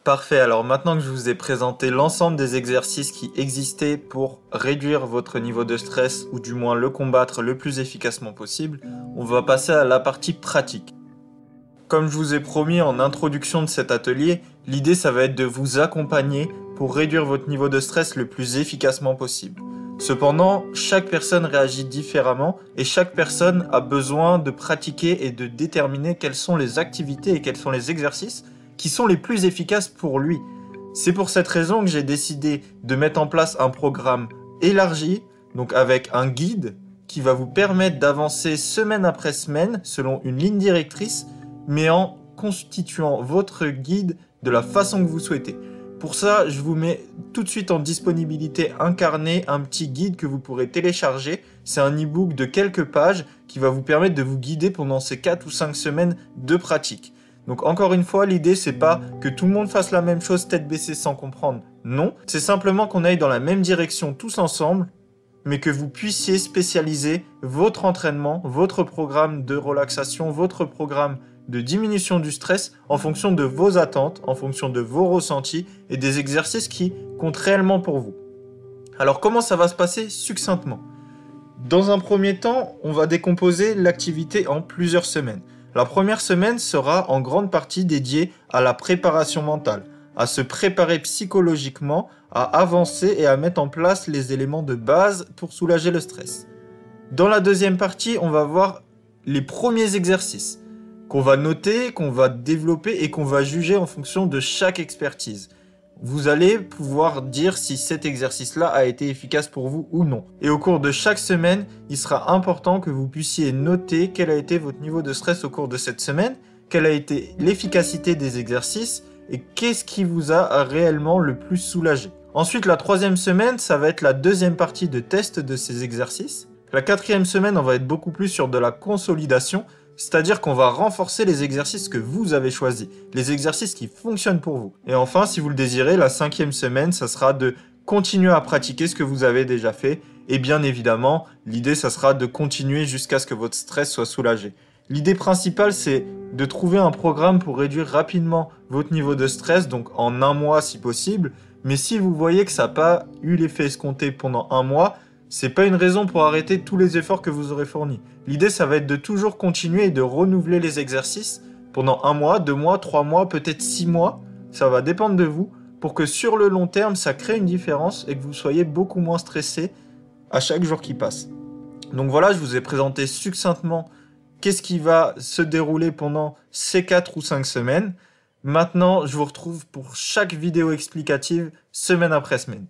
Parfait, alors maintenant que je vous ai présenté l'ensemble des exercices qui existaient pour réduire votre niveau de stress ou du moins le combattre le plus efficacement possible, on va passer à la partie pratique. Comme je vous ai promis en introduction de cet atelier, l'idée ça va être de vous accompagner pour réduire votre niveau de stress le plus efficacement possible. Cependant, chaque personne réagit différemment et chaque personne a besoin de pratiquer et de déterminer quelles sont les activités et quels sont les exercices qui sont les plus efficaces pour lui. C'est pour cette raison que j'ai décidé de mettre en place un programme élargi, donc avec un guide qui va vous permettre d'avancer semaine après semaine selon une ligne directrice, mais en constituant votre guide de la façon que vous souhaitez. Pour ça, je vous mets tout de suite en disponibilité incarnée un petit guide que vous pourrez télécharger. C'est un e-book de quelques pages qui va vous permettre de vous guider pendant ces 4 ou 5 semaines de pratique. Donc encore une fois, l'idée c'est pas que tout le monde fasse la même chose tête baissée sans comprendre. Non, c'est simplement qu'on aille dans la même direction tous ensemble, mais que vous puissiez spécialiser votre entraînement, votre programme de relaxation, votre programme de diminution du stress en fonction de vos attentes, en fonction de vos ressentis et des exercices qui comptent réellement pour vous. Alors comment ça va se passer succinctement? Dans un premier temps, on va décomposer l'activité en plusieurs semaines. La première semaine sera en grande partie dédiée à la préparation mentale, à se préparer psychologiquement, à avancer et à mettre en place les éléments de base pour soulager le stress. Dans la deuxième partie, on va voir les premiers exercices qu'on va noter, qu'on va développer et qu'on va juger en fonction de chaque expertise. Vous allez pouvoir dire si cet exercice-là a été efficace pour vous ou non. Et au cours de chaque semaine, il sera important que vous puissiez noter quel a été votre niveau de stress au cours de cette semaine, quelle a été l'efficacité des exercices et qu'est-ce qui vous a réellement le plus soulagé. Ensuite, la troisième semaine, ça va être la deuxième partie de test de ces exercices. La quatrième semaine, on va être beaucoup plus sur de la consolidation, c'est-à-dire qu'on va renforcer les exercices que vous avez choisis, les exercices qui fonctionnent pour vous. Et enfin, si vous le désirez, la cinquième semaine, ça sera de continuer à pratiquer ce que vous avez déjà fait. Et bien évidemment, l'idée, ça sera de continuer jusqu'à ce que votre stress soit soulagé. L'idée principale, c'est de trouver un programme pour réduire rapidement votre niveau de stress, donc en un mois si possible. Mais si vous voyez que ça n'a pas eu l'effet escompté pendant un mois, c'est pas une raison pour arrêter tous les efforts que vous aurez fournis. L'idée, ça va être de toujours continuer et de renouveler les exercices pendant 1 mois, 2 mois, 3 mois, peut-être 6 mois. Ça va dépendre de vous pour que sur le long terme, ça crée une différence et que vous soyez beaucoup moins stressé à chaque jour qui passe. Donc voilà, je vous ai présenté succinctement qu'est-ce qui va se dérouler pendant ces 4 ou 5 semaines. Maintenant, je vous retrouve pour chaque vidéo explicative semaine après semaine.